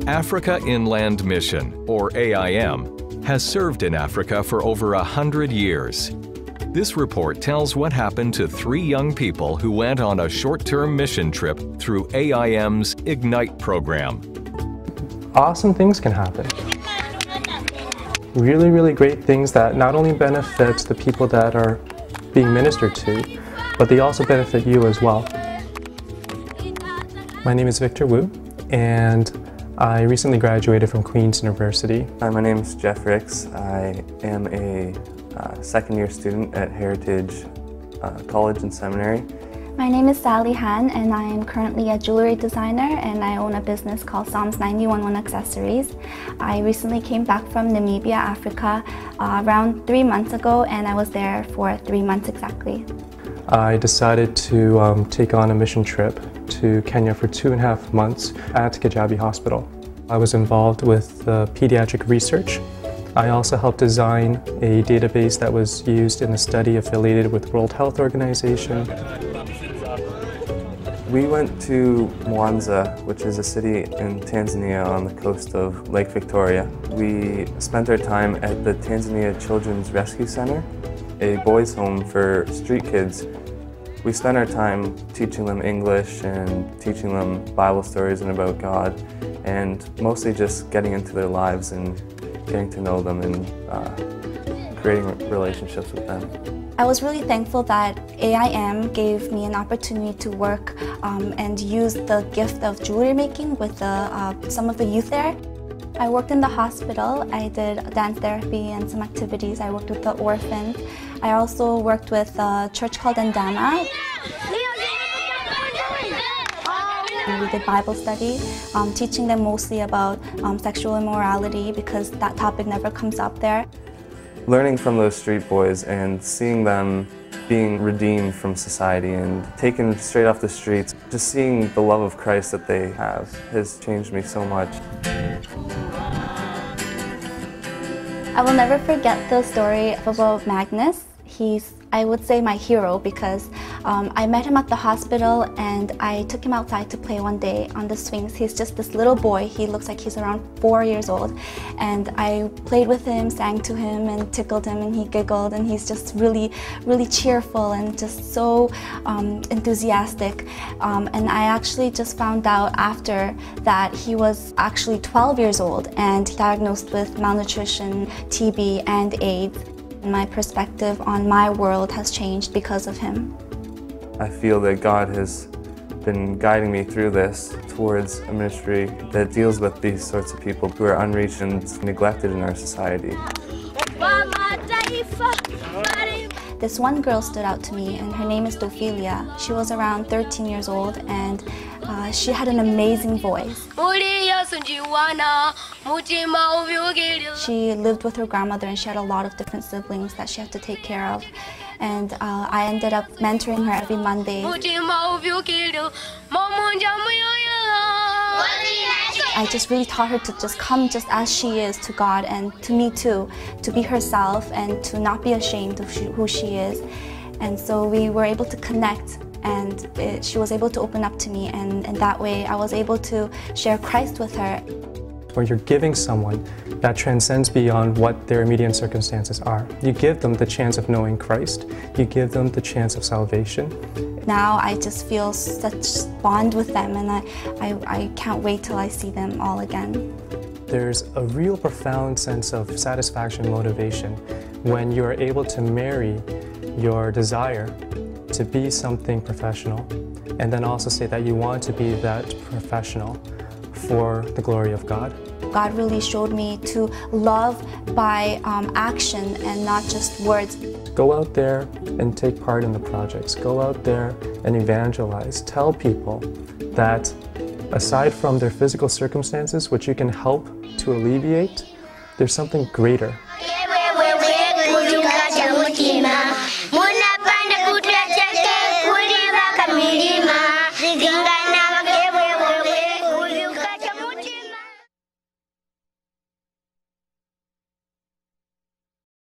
Africa Inland Mission, or AIM, has served in Africa for over 100 years. This report tells what happened to 3 young people who went on a short-term mission trip through AIM's Ignite program. Awesome things can happen. Really, really great things that not only benefit the people that are being ministered to, but they also benefit you as well. My name is Victor Wu, and I recently graduated from Queen's University. Hi, my name is Jeff Ricks. I am a second-year student at Heritage College and Seminary. My name is Sally Han, and I am currently a jewelry designer, and I own a business called Psalms 911 Accessories. I recently came back from Namibia, Africa, around 3 months ago, and I was there for 3 months exactly. I decided to take on a mission trip to Kenya for 2.5 months at Kijabi Hospital. I was involved with pediatric research. I also helped design a database that was used in a study affiliated with World Health Organization. We went to Mwanza, which is a city in Tanzania on the coast of Lake Victoria. We spent our time at the Tanzania Children's Rescue Center, a boys' home for street kids. We spent our time teaching them English and teaching them Bible stories and about God, and mostly just getting into their lives and getting to know them and creating relationships with them. I was really thankful that AIM gave me an opportunity to work and use the gift of jewelry making with some of the youth there. I worked in the hospital. I did dance therapy and some activities. I worked with the orphans. I also worked with a church called Andana. We did Bible study, teaching them mostly about sexual immorality because that topic never comes up there. Learning from those street boys and seeing them being redeemed from society and taken straight off the streets, just seeing the love of Christ that they have has changed me so much. I will never forget the story about Magnus. He's, I would say, my hero because I met him at the hospital and I took him outside to play one day on the swings. He's just this little boy. He looks like he's around 4 years old. And I played with him, sang to him and tickled him, and he giggled, and he's just really, really cheerful and just so enthusiastic. And I actually just found out after that he was actually 12 years old and diagnosed with malnutrition, TB, and AIDS. My perspective on my world has changed because of him. I feel that God has been guiding me through this towards a ministry that deals with these sorts of people who are unreached and neglected in our society. This one girl stood out to me, and her name is Dophelia. She was around 13 years old, and she had an amazing voice. She lived with her grandmother, and she had a lot of different siblings that she had to take care of. And I ended up mentoring her every Monday. I just really taught her to just come just as she is to God, and to me too, to be herself and to not be ashamed of who she is. And so we were able to connect, and she was able to open up to me, and that way I was able to share Christ with her. Or you're giving someone that transcends beyond what their immediate circumstances are. You give them the chance of knowing Christ. You give them the chance of salvation. Now I just feel such bond with them, and I can't wait till I see them all again. There's a real profound sense of satisfaction and motivation when you are able to marry your desire to be something professional, and then also say that you want to be that professional for the glory of God. God really showed me to love by action and not just words. Go out there and take part in the projects. Go out there and evangelize. Tell people that aside from their physical circumstances, which you can help to alleviate, there's something greater